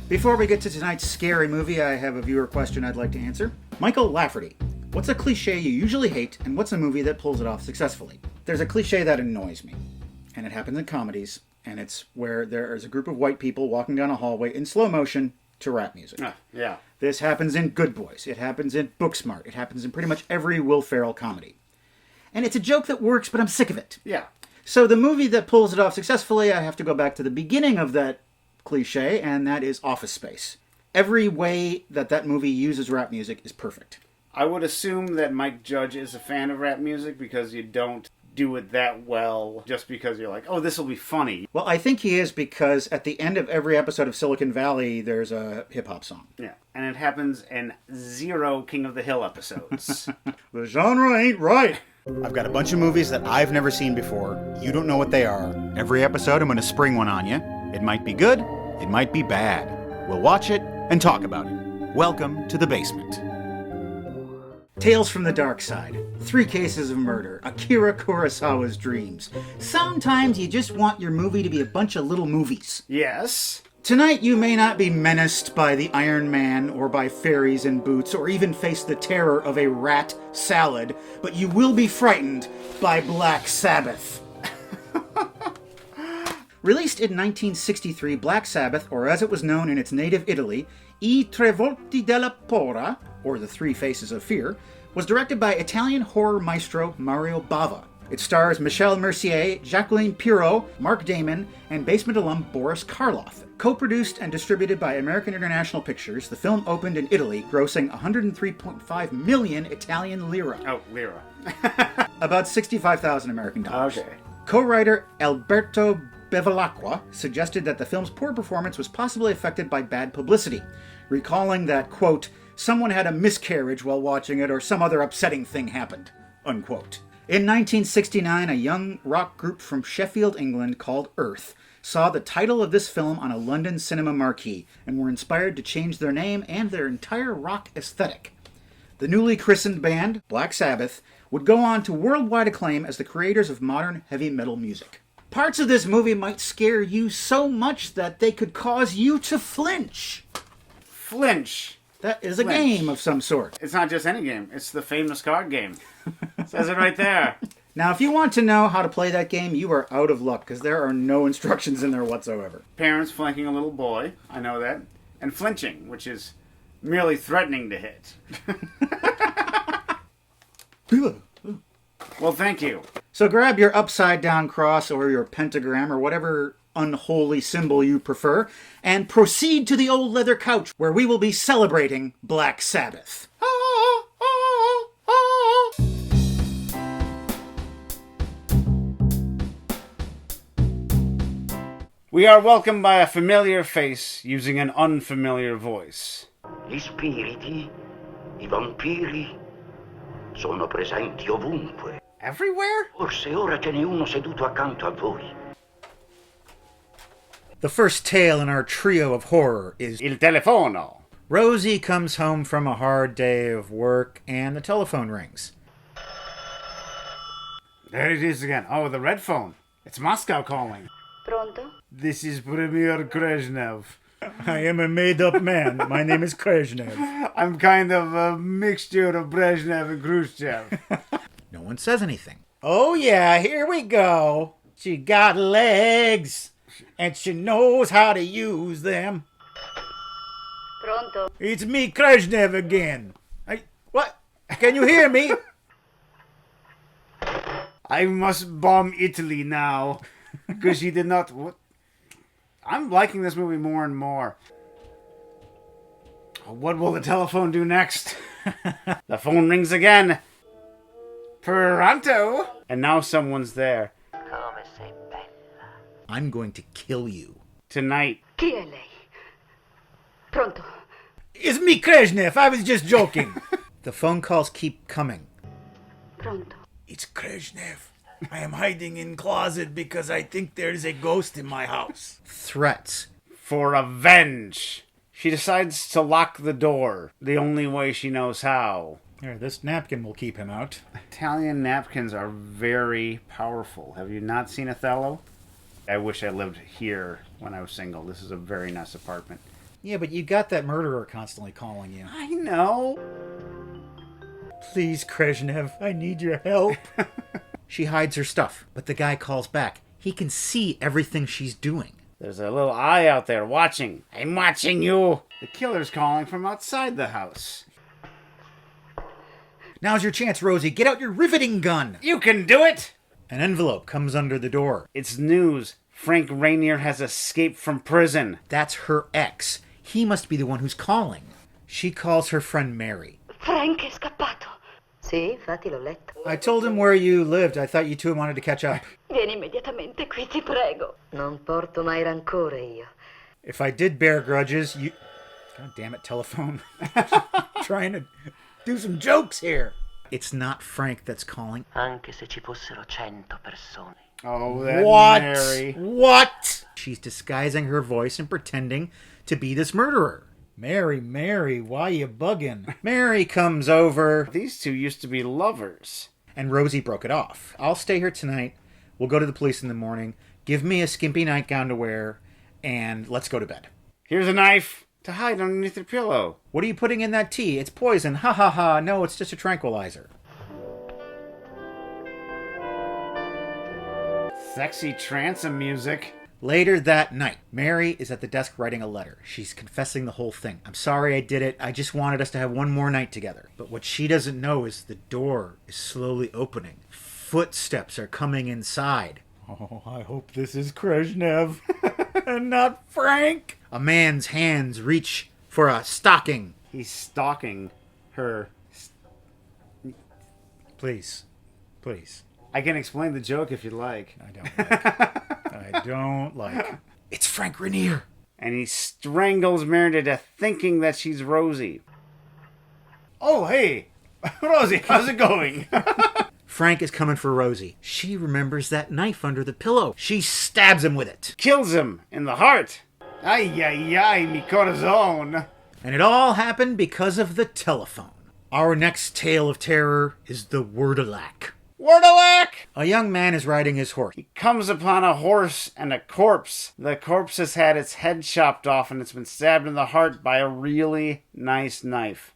Before we get to tonight's scary movie, I have a viewer question I'd like to answer. Michael Lafferty, what's a cliche you usually hate, and what's a movie that pulls it off successfully? There's a cliche that annoys me, and it happens in comedies, and it's where there is a group of white people walking down a hallway in slow motion to rap music. Yeah. This happens in Good Boys. It happens in Booksmart. It happens in pretty much every Will Ferrell comedy. And it's a joke that works, but I'm sick of it. Yeah. So the movie that pulls it off successfully, I have to go back to the beginning of that cliche, and that is Office Space. Every way that movie uses rap music is perfect. I would assume that Mike Judge is a fan of rap music because you don't do it that well just because you're like, oh, this will be funny. Well, I think he is because at the end of every episode of Silicon Valley, there's a hip-hop song. Yeah. And it happens in 0 King of the Hill episodes. The genre ain't right. I've got a bunch of movies that I've never seen before. You don't know what they are. Every episode, I'm going to spring one on you. It might be good. It might be bad. We'll watch it and talk about it. Welcome to the basement. Tales from the Dark Side, 3 Cases of Murder, Akira Kurosawa's Dreams. Sometimes you just want your movie to be a bunch of little movies. Yes. Tonight you may not be menaced by the Iron Man or by fairies in boots or even face the terror of a rat salad, but you will be frightened by Black Sabbath. Released in 1963, Black Sabbath, or as it was known in its native Italy, I Tre Volti della Paura, or The Three Faces of Fear, was directed by Italian horror maestro Mario Bava. It stars Michel Mercier, Jacqueline Pirro, Mark Damon, and basement alum Boris Karloff. Co-produced and distributed by American International Pictures, the film opened in Italy, grossing 103.5 million Italian lira. Oh, lira. About $65,000 American dollars. Okay. Co-writer Alberto Bevilacqua suggested that the film's poor performance was possibly affected by bad publicity, recalling that, quote, someone had a miscarriage while watching it or some other upsetting thing happened, unquote. In 1969, a young rock group from Sheffield, England called Earth saw the title of this film on a London cinema marquee and were inspired to change their name and their entire rock aesthetic. The newly christened band, Black Sabbath, would go on to worldwide acclaim as the creators of modern heavy metal music. Parts of this movie might scare you so much that they could cause you to flinch. Flinch. That is a game of some sort. It's not just any game. It's the famous card game. It says it right there. Now, if you want to know how to play that game, you are out of luck, because there are no instructions in there whatsoever. Parents flanking a little boy. I know that. And flinching, which is merely threatening to hit. Well, thank you. So grab your upside-down cross or your pentagram or whatever unholy symbol you prefer, and proceed to the old leather couch where we will be celebrating Black Sabbath. We are welcomed by a familiar face using an unfamiliar voice. Gli spiriti, I vampiri, sono presenti ovunque. Everywhere? Forse ora ce n'è uno seduto accanto a voi. The first tale in our trio of horror is Il telefono. Rosie comes home from a hard day of work and the telephone rings. There it is again. Oh, the red phone. It's Moscow calling. Pronto? This is Premier Krezhnev. I am a made-up man. My name is Krezhnev. I'm kind of a mixture of Brezhnev and Khrushchev. No one says anything. Oh yeah, here we go. She got legs, and she knows how to use them. Pronto? It's me, Krezhnev, again. What? Can you hear me? I must bomb Italy now. Because she did not... What? I'm liking this movie more and more. What will the telephone do next? The phone rings again. Pronto. And now someone's there. Come sei bella. I'm going to kill you. Tonight. Chi è lei? Pronto? It's me, Krezhnev. I was just joking. The phone calls keep coming. Pronto? It's Krezhnev. I am hiding in closet because I think there's a ghost in my house. Threats. For revenge. She decides to lock the door. The only way she knows how. Here, this napkin will keep him out. Italian napkins are very powerful. Have you not seen Othello? I wish I lived here when I was single. This is a very nice apartment. Yeah, but you got that murderer constantly calling you. I know. Please, Krezhnev, I need your help. She hides her stuff, but the guy calls back. He can see everything she's doing. There's a little eye out there watching. I'm watching you. The killer's calling from outside the house. Now's your chance, Rosie. Get out your riveting gun. You can do it! An envelope comes under the door. It's news. Frank Rainier has escaped from prison. That's her ex. He must be the one who's calling. She calls her friend Mary. Frank è scappato. Sì, infatti l'ho letto. I told him where you lived. I thought you two wanted to catch up. Vieni immediatamente qui, ti prego. Non porto mai rancore io. If I did bear grudges, you... God damn it, telephone. Trying to do some jokes here. It's not Frank that's calling. Anche se ci fossero 100 persone. Oh, that What? Mary. What? She's disguising her voice and pretending to be this murderer. Mary, why you bugging? Mary comes over. These two used to be lovers. And Rosie broke it off. I'll stay here tonight. We'll go to the police in the morning. Give me a skimpy nightgown to wear. And let's go to bed. Here's a knife to hide underneath your pillow. What are you putting in that tea? It's poison. Ha ha ha. No, it's just a tranquilizer. Sexy transom music. Later that night, Mary is at the desk writing a letter. She's confessing the whole thing. I'm sorry I did it. I just wanted us to have one more night together. But what she doesn't know is the door is slowly opening. Footsteps are coming inside. Oh, I hope this is Krezhnev and not Frank. A man's hands reach for a stocking. He's stalking her. Please. I can explain the joke if you'd like. I don't like. It's Frank Rainier. And he strangles Mary to death, thinking that she's Rosie. Oh, hey! Rosie, how's it going? Frank is coming for Rosie. She remembers that knife under the pillow. She stabs him with it. Kills him in the heart. Ay, ay, ay, mi corazon. And it all happened because of the telephone. Our next tale of terror is the Wurdalak. Wurdalak! A young man is riding his horse. He comes upon a horse and a corpse. The corpse has had its head chopped off and it's been stabbed in the heart by a really nice knife.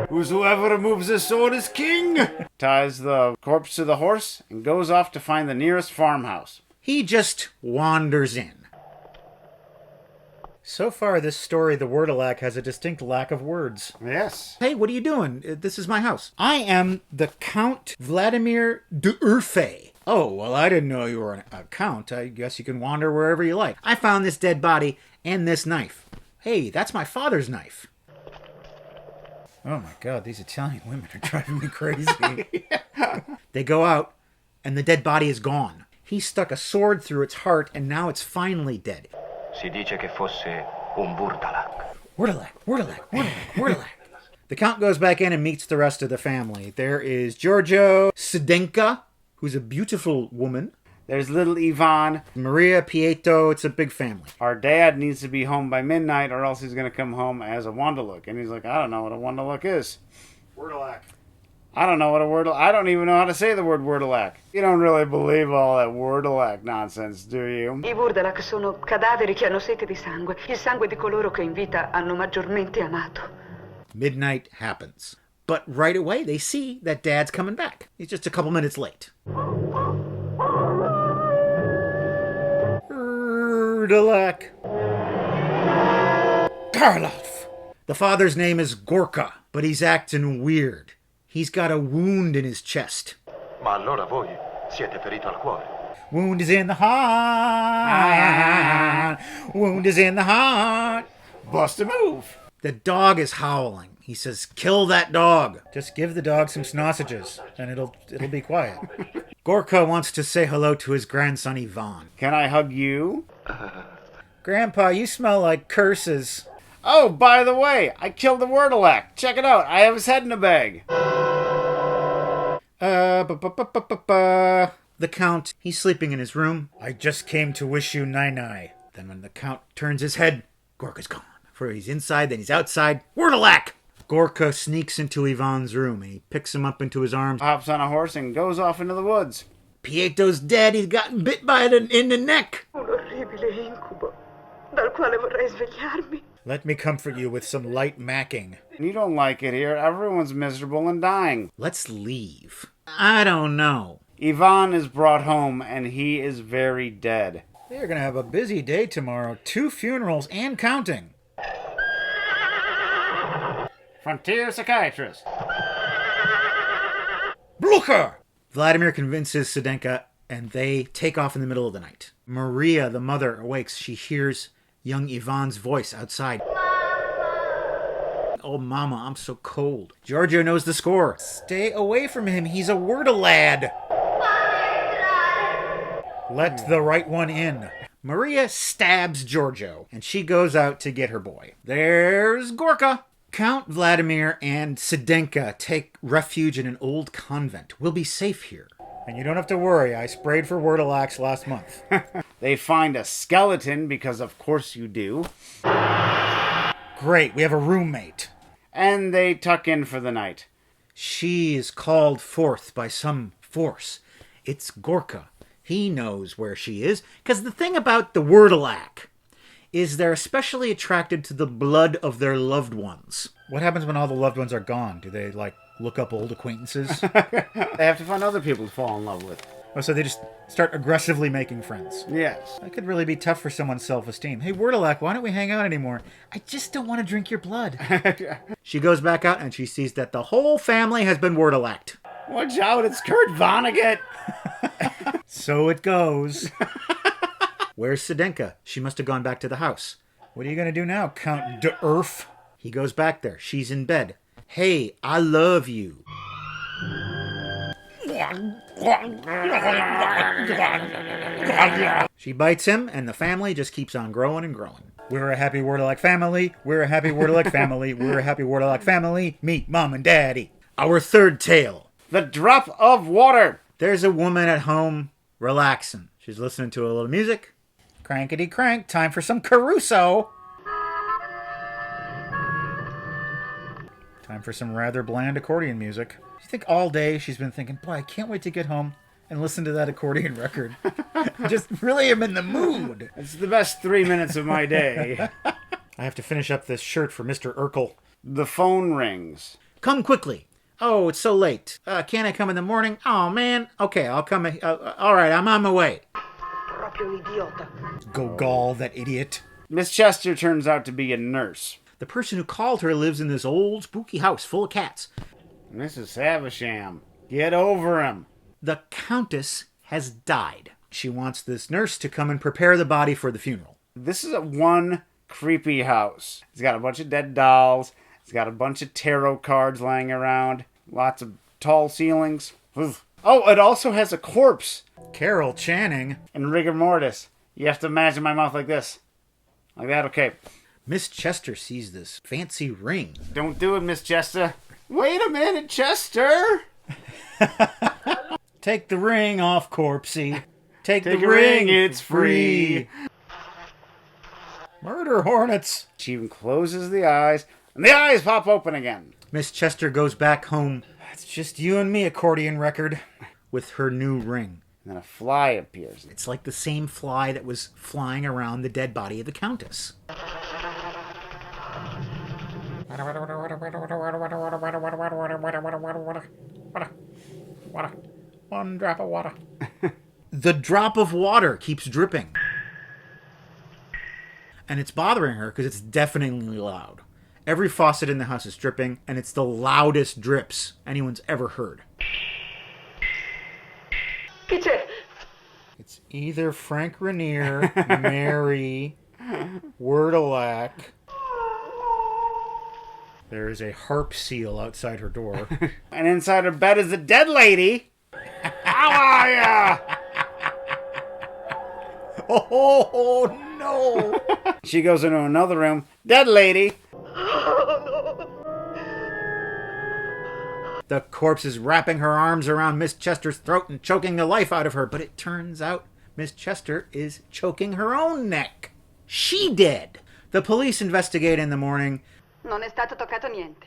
Whosoever removes his sword is king! Ties the corpse to the horse and goes off to find the nearest farmhouse. He just wanders in. So far, this story, The Wurdalak, has a distinct lack of words. Yes. Hey, what are you doing? This is my house. I am the Count Vladimir de Urfe. Oh, well, I didn't know you were a count. I guess you can wander wherever you like. I found this dead body and this knife. Hey, that's my father's knife. Oh my God, these Italian women are driving me crazy. They go out, and the dead body is gone. He stuck a sword through its heart, and now it's finally dead. Si dice che fosse un Wurdalak. Wurdalak. The Count goes back in and meets the rest of the family. There is Giorgio Sedenka, who's a beautiful woman. There's little Ivan. Maria, Pietro, it's a big family. Our dad needs to be home by midnight or else he's going to come home as a Wurdalak. And he's like, I don't know what a Wurdalak is. Wurdalak. I don't know what a Wurdalak... I don't even know how to say the word Wurdalak. You don't really believe all that Wurdalak nonsense, do you? I Wurdalak sono cadaveri che hanno sete di sangue, il sangue di coloro che in vita hanno maggiormente amato. Midnight happens. But right away, they see that Dad's coming back. He's just a couple minutes late. Wurdalak. Karloff. The father's name is Gorka, but he's acting weird. He's got a wound in his chest. Ma allora voi siete ferito al cuore. Wound is in the heart. Wound is in the heart. Bust a move. The dog is howling. He says, kill that dog. Just give the dog some sausages, and it'll be quiet. Gorka wants to say hello to his grandson Ivan. Can I hug you? Grandpa, you smell like curses. Oh, by the way, I killed the Wurdalak. Check it out. I have his head in a bag. The Count, he's sleeping in his room. I just came to wish you nai-nai. Then when the Count turns his head, Gorka's gone. For he's inside, then he's outside. Wurdalak! Gorka sneaks into Ivan's room and he picks him up into his arms. Hops on a horse and goes off into the woods. Pieto's dead. He's gotten bit by it in the neck. Un orribile incubo, dal quale vorrei svegliarmi. Let me comfort you with some light macking. You don't like it here. Everyone's miserable and dying. Let's leave. I don't know. Ivan is brought home, and he is very dead. They're gonna have a busy day tomorrow. 2 funerals and counting. Frontier psychiatrist. Blucher! Vladimir convinces Sedenka, and they take off in the middle of the night. Maria, the mother, awakes. She hears young Ivan's voice outside. Oh, Mama, I'm so cold. Giorgio knows the score. Stay away from him. He's a Wurdalak. Let the right one in. Maria stabs Giorgio, and she goes out to get her boy. There's Gorka. Count Vladimir and Sedenka take refuge in an old convent. We'll be safe here. And you don't have to worry, I sprayed for Wurdalaks last month. They find a skeleton, because of course you do. Great, we have a roommate. And they tuck in for the night. She is called forth by some force. It's Gorka. He knows where she is, because the thing about the Wurdalak is they're especially attracted to the blood of their loved ones. What happens when all the loved ones are gone? Do they, look up old acquaintances? They have to find other people to fall in love with. Oh, so they just start aggressively making friends. Yes. That could really be tough for someone's self-esteem. Hey, Wurdalak, why don't we hang out anymore? I just don't want to drink your blood. She goes back out and she sees that the whole family has been Wurdalaked. Watch out, it's Kurt Vonnegut. So it goes. Where's Sedenka? She must have gone back to the house. What are you going to do now, Count de Urf? He goes back there. She's in bed. Hey, I love you. She bites him, and the family just keeps on growing and growing. We're a happy Wurdalak family. We're a happy Wurdalak family. We're a happy Wurdalak family. Meet Mom and Daddy. Our third tale. The Drop of Water. There's a woman at home relaxing. She's listening to a little music. Crankety crank, time for some Caruso. Time for some rather bland accordion music. You think all day she's been thinking, boy, I can't wait to get home and listen to that accordion record. I just really am in the mood. It's the best 3 minutes of my day. I have to finish up this shirt for Mr. Urkel. The phone rings. Come quickly. Oh, it's so late. Can't I come in the morning? Oh, man. Okay, I'll come. All right, I'm on my way. Proprio idiota. Gogol, that idiot. Miss Chester turns out to be a nurse. The person who called her lives in this old, spooky house full of cats. Mrs. Havisham, get over him. The Countess has died. She wants this nurse to come and prepare the body for the funeral. This is one creepy house. It's got a bunch of dead dolls. It's got a bunch of tarot cards lying around. Lots of tall ceilings. Oof. Oh, it also has a corpse. Carol Channing. In rigor mortis. You have to imagine my mouth like this. Like that, okay. Miss Chester sees this fancy ring. Don't do it, Miss Chester. Wait a minute, Chester. Take the ring off, Corpsey. Take the ring, it's free. Murder hornets. She even closes the eyes, and the eyes pop open again. Miss Chester goes back home. It's just you and me, accordion record, with her new ring. And then a fly appears. It's like the same fly that was flying around the dead body of the Countess. One drop of water. The drop of water keeps dripping. And it's bothering her because it's deafeningly loud. Every faucet in the house is dripping, and it's the loudest drips anyone's ever heard. Chi c'è? It's either Frank Rainier, Mary, Wurdalak. There is a harp seal outside her door. And inside her bed is a dead lady. How are ya? Oh, no! She goes into another room. Dead lady. The corpse is wrapping her arms around Miss Chester's throat and choking the life out of her, but it turns out Miss Chester is choking her own neck. She dead. The police investigate in the morning. Non è stato toccato niente.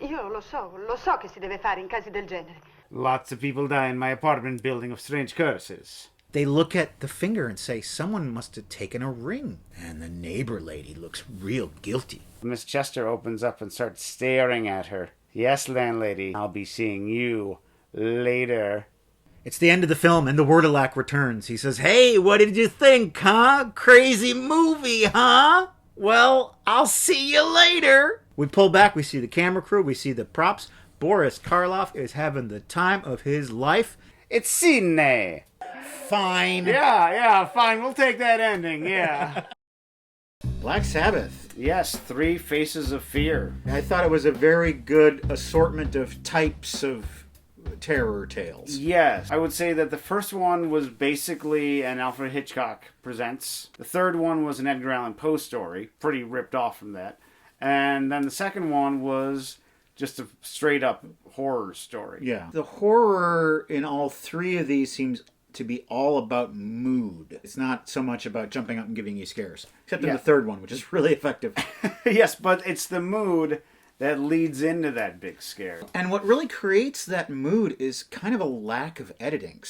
Io lo so che si deve fare in casi del genere. Lots of people die in my apartment building of strange curses. They look at the finger and say, someone must have taken a ring. And the neighbor lady looks real guilty. Miss Chester opens up and starts staring at her. Yes, landlady, I'll be seeing you later. It's the end of the film, and the Wurdalak returns. He says, hey, what did you think, huh? Crazy movie, huh? Well, I'll see you later. We pull back, we see the camera crew, we see the props. Boris Karloff is having the time of his life. It's cine. Fine. Yeah, fine. We'll take that ending, yeah. Black Sabbath. Yes, 3 Faces of Fear. I thought it was a very good assortment of types of terror tales. Yes. I would say that the first one was basically an Alfred Hitchcock Presents. The third one was an Edgar Allan Poe story, pretty ripped off from that. And then the second one was just a straight up horror story. Yeah. The horror in all 3 of these seems to be all about mood. It's not so much about jumping up and giving you scares. Except in the third one, which is really effective. Yes, but it's the mood that leads into that big scare. And what really creates that mood is kind of a lack of editing.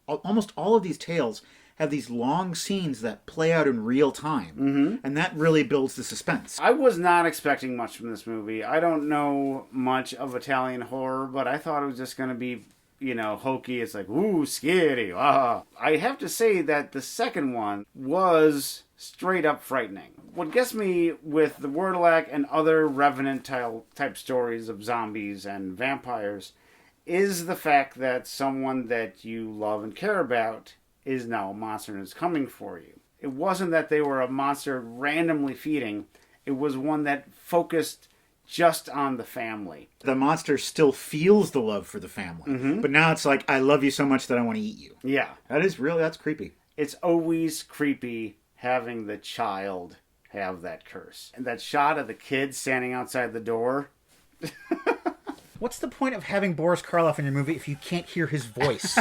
Almost all of these tales have these long scenes that play out in real time. Mm-hmm. And that really builds the suspense. I was not expecting much from this movie. I don't know much of Italian horror, but I thought it was just going to be, hokey. It's like, ooh, scary. Ah. I have to say that the second one was straight up frightening. What gets me with the Wurdalak and other Revenant type stories of zombies and vampires is the fact that someone that you love and care about is now a monster and is coming for you. It wasn't that they were a monster randomly feeding. It was one that focused just on the family. The monster still feels the love for the family. Mm-hmm. But now it's like, I love you so much that I want to eat you. Yeah. That's creepy. It's always creepy having the child have that curse. And that shot of the kid standing outside the door. What's the point of having Boris Karloff in your movie if you can't hear his voice?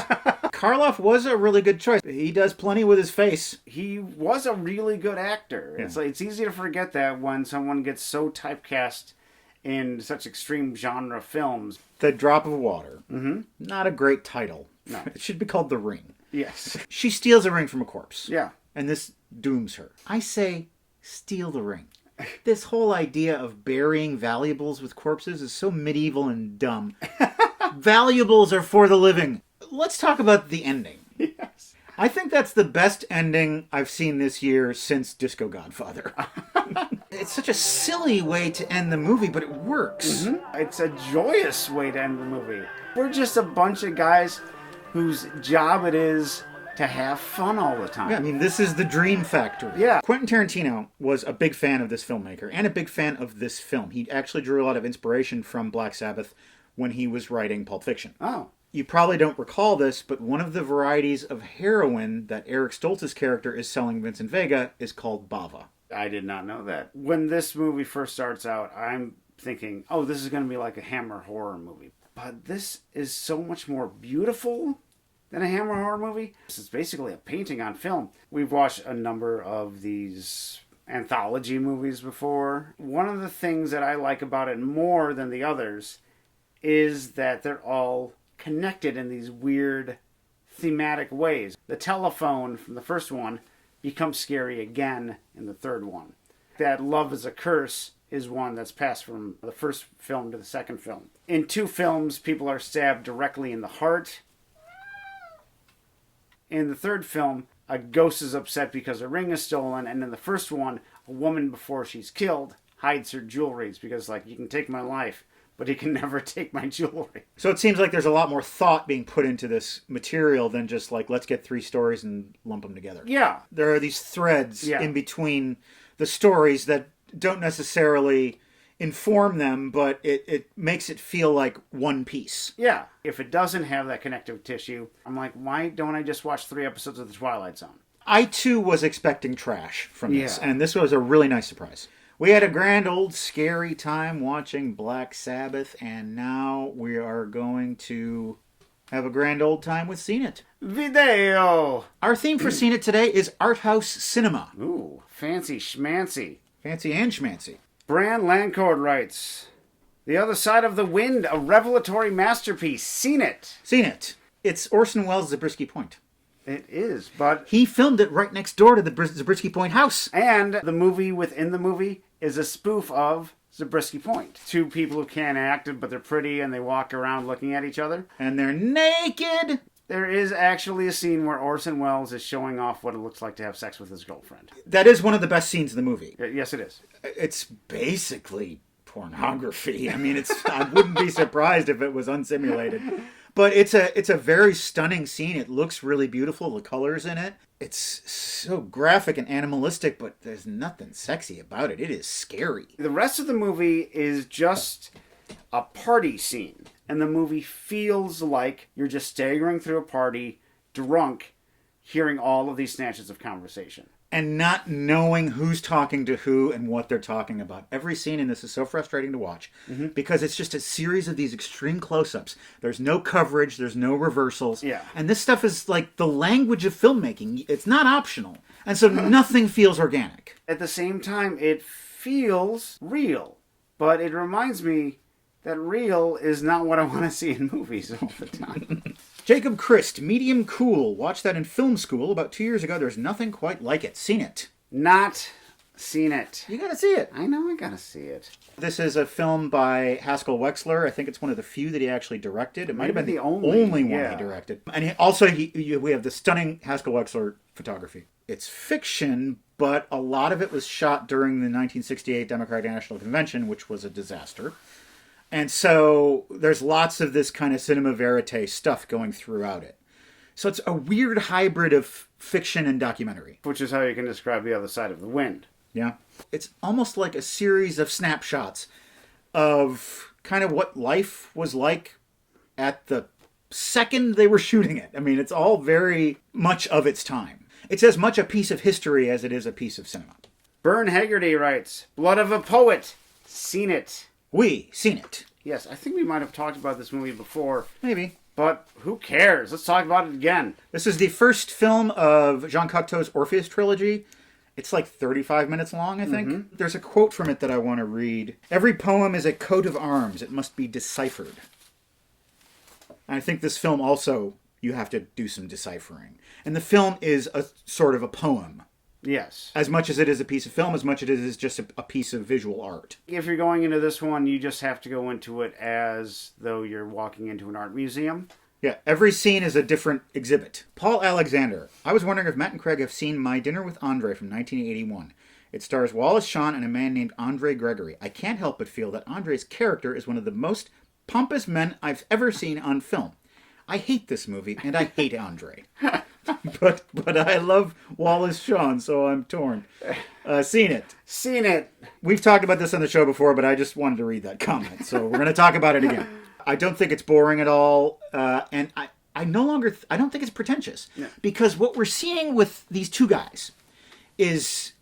Karloff was a really good choice. He does plenty with his face. He was a really good actor. Yeah. It's easy to forget that when someone gets so typecast in such extreme genre films. The Drop of Water. Mm-hmm. Not a great title. No. It should be called The Ring. Yes. She steals a ring from a corpse. Yeah. And this dooms her. I say, steal the ring. This whole idea of burying valuables with corpses is so medieval and dumb. Valuables are for the living. Let's talk about the ending. Yes. I think that's the best ending I've seen this year since Disco Godfather. It's such a silly way to end the movie, but it works. Mm-hmm. It's a joyous way to end the movie. We're just a bunch of guys whose job it is to have fun all the time. Yeah, I mean, this is the dream factory. Yeah. Quentin Tarantino was a big fan of this filmmaker and a big fan of this film. He actually drew a lot of inspiration from Black Sabbath when he was writing Pulp Fiction. Oh. You probably don't recall this, but one of the varieties of heroin that Eric Stoltz's character is selling Vincent Vega is called Bava. I did not know that. When this movie first starts out, I'm thinking, oh, this is going to be like a Hammer horror movie. But this is so much more beautiful than a Hammer horror movie. This is basically a painting on film. We've watched a number of these anthology movies before. One of the things that I like about it more than the others is that they're all connected in these weird thematic ways. The telephone from the first one becomes scary again in the third one. That love is a curse is one that's passed from the first film to the second film. In 2 films, people are stabbed directly in the heart. In the third film, a ghost is upset because a ring is stolen, and in the first one, a woman, before she's killed, hides her jewelries because, you can take my life, but he can never take my jewelry. So it seems like there's a lot more thought being put into this material than just let's get 3 stories and lump them together. Yeah. There are these threads in between the stories that don't necessarily inform them, but it makes it feel like one piece. Yeah. If it doesn't have that connective tissue, I'm like, why don't I just watch 3 episodes of The Twilight Zone? I, too, was expecting trash from this, and this was a really nice surprise. We had a grand old scary time watching Black Sabbath, and now we are going to have a grand old time with Seen It. Video! Our theme for Seen It today is art house cinema. Ooh, fancy schmancy. Fancy and schmancy. Bran Lancord writes, The Other Side of the Wind, a revelatory masterpiece. Seen It. Seen It. It's Orson Welles' Zabriskie Point. It is, but... He filmed it right next door to the Zabriskie Point house. And the movie within the movie is a spoof of Zabriskie Point. Two people who can't act, but they're pretty, and they walk around looking at each other. And they're naked! There is actually a scene where Orson Welles is showing off what it looks like to have sex with his girlfriend. That is one of the best scenes in the movie. Yes, it is. It's basically pornography. I mean, I wouldn't be surprised if it was unsimulated. But it's a very stunning scene. It looks really beautiful, the colors in it. It's so graphic and animalistic, but there's nothing sexy about it. It is scary. The rest of the movie is just a party scene. And the movie feels like you're just staggering through a party, drunk, hearing all of these snatches of conversation. And not knowing who's talking to who and what they're talking about. Every scene in this is so frustrating to watch because it's just a series of these extreme close-ups. There's no coverage, there's no reversals. Yeah. And this stuff is like the language of filmmaking. It's not optional. And so nothing feels organic. At the same time, it feels real. But it reminds me that real is not what I want to see in movies all the time. Jacob Christ, Medium Cool. Watched that in film school about 2 years ago. There's nothing quite like it. Seen it. Not seen it. You gotta see it. I know I gotta see it. This is a film by Haskell Wexler. I think it's one of the few that he actually directed. It might have been Maybe the the only, only one yeah. he directed. And we have the stunning Haskell Wexler photography. It's fiction, but a lot of it was shot during the 1968 Democratic National Convention, which was a disaster. And so there's lots of this kind of cinema verite stuff going throughout it. So it's a weird hybrid of fiction and documentary. Which is how you can describe The Other Side of the Wind. Yeah. It's almost like a series of snapshots of kind of what life was like at the second they were shooting it. I mean, it's all very much of its time. It's as much a piece of history as it is a piece of cinema. Bern Haggerty writes, Blood of a Poet. Seen it. Seen it. Yes, I think we might have talked about this movie before. Maybe. But who cares? Let's talk about it again. This is the first film of Jean Cocteau's Orpheus trilogy. It's like 35 minutes long, I think. There's a quote from it that I want to read. Every poem is a coat of arms. It must be deciphered. And I think this film also, you have to do some deciphering. And the film is a sort of a poem. Yes. As much as it is a piece of film, as much as it is just a piece of visual art. If you're going into this one, you just have to go into it as though you're walking into an art museum. Yeah, every scene is a different exhibit. Paul Alexander. I was wondering if Matt and Craig have seen My Dinner with Andre from 1981. It stars Wallace Shawn and a man named Andre Gregory. I can't help but feel that Andre's character is one of the most pompous men I've ever seen on film. I hate this movie, and I hate Andre. But I love Wallace Shawn, so I'm torn. Seen it. Seen it. We've talked about this on the show before, but I just wanted to read that comment, so we're going to talk about it again. I don't think it's boring at all, and I don't think it's pretentious. No. Because what we're seeing with these two guys is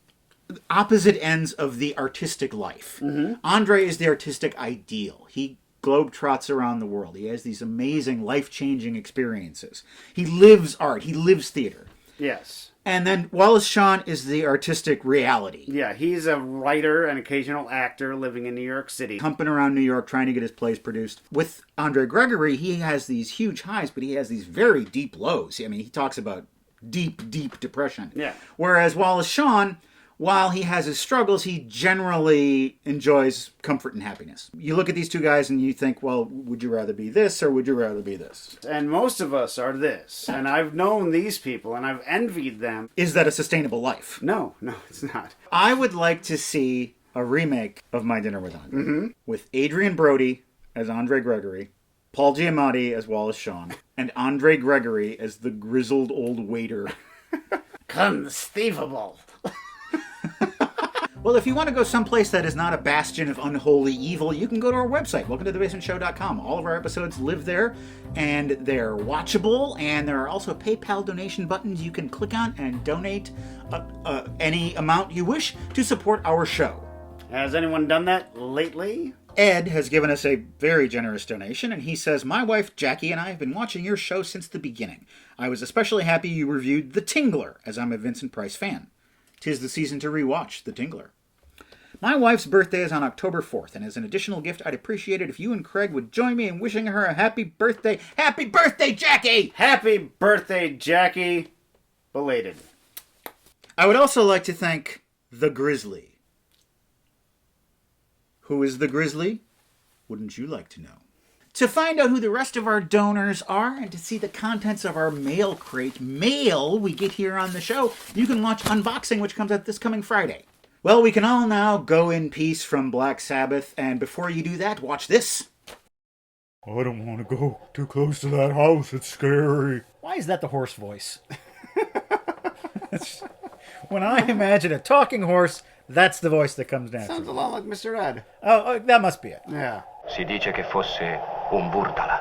opposite ends of the artistic life. Andre is the artistic ideal. He globetrots around the world. He has these amazing, life-changing experiences. He lives art. He lives theater. Yes. And then Wallace Shawn is the artistic reality. Yeah, he's a writer, an occasional actor living in New York City. Humping around New York trying to get his plays produced. With Andre Gregory, he has these huge highs, but he has these very deep lows. I mean, he talks about deep, deep depression. Yeah. Whereas Wallace Shawn, while he has his struggles, he generally enjoys comfort and happiness. You look at these two guys and you think, well, would you rather be this or would you rather be this? And most of us are this. And I've known these people and I've envied them. Is that a sustainable life? No, it's not. I would like to see a remake of My Dinner with Andre. With Adrian Brody as Andre Gregory, Paul Giamatti as Wallace Shawn, and Andre Gregory as the grizzled old waiter. Conceivable. Well, if you want to go someplace that is not a bastion of unholy evil, you can go to our website, welcometothebasementshow.com. All of our episodes live there, and they're watchable, and there are also PayPal donation buttons you can click on and donate any amount you wish to support our show. Has anyone done that lately? Ed has given us a very generous donation, and he says, my wife Jackie and I have been watching your show since the beginning. I was especially happy you reviewed The Tingler, as I'm a Vincent Price fan. 'Tis the season to rewatch The Tingler. My wife's birthday is on October 4th, and as an additional gift, I'd appreciate it if you and Craig would join me in wishing her a happy birthday. Happy birthday, Jackie! Happy birthday, Jackie! Belated. I would also like to thank the Grizzly. Who is the Grizzly? Wouldn't you like to know? To find out who the rest of our donors are and to see the contents of our mail crate mail we get here on the show, you can watch Unboxing, which comes out this coming Friday. Well, we can all now go in peace from Black Sabbath, and before you do that, watch this. I don't want to go too close to that house. It's scary. Why is that the horse voice? When I imagine a talking horse, that's the voice that comes naturally. Sounds a lot like Mr. Ed. Oh, that must be it. Yeah. Si dice che fosse un Wurdalak.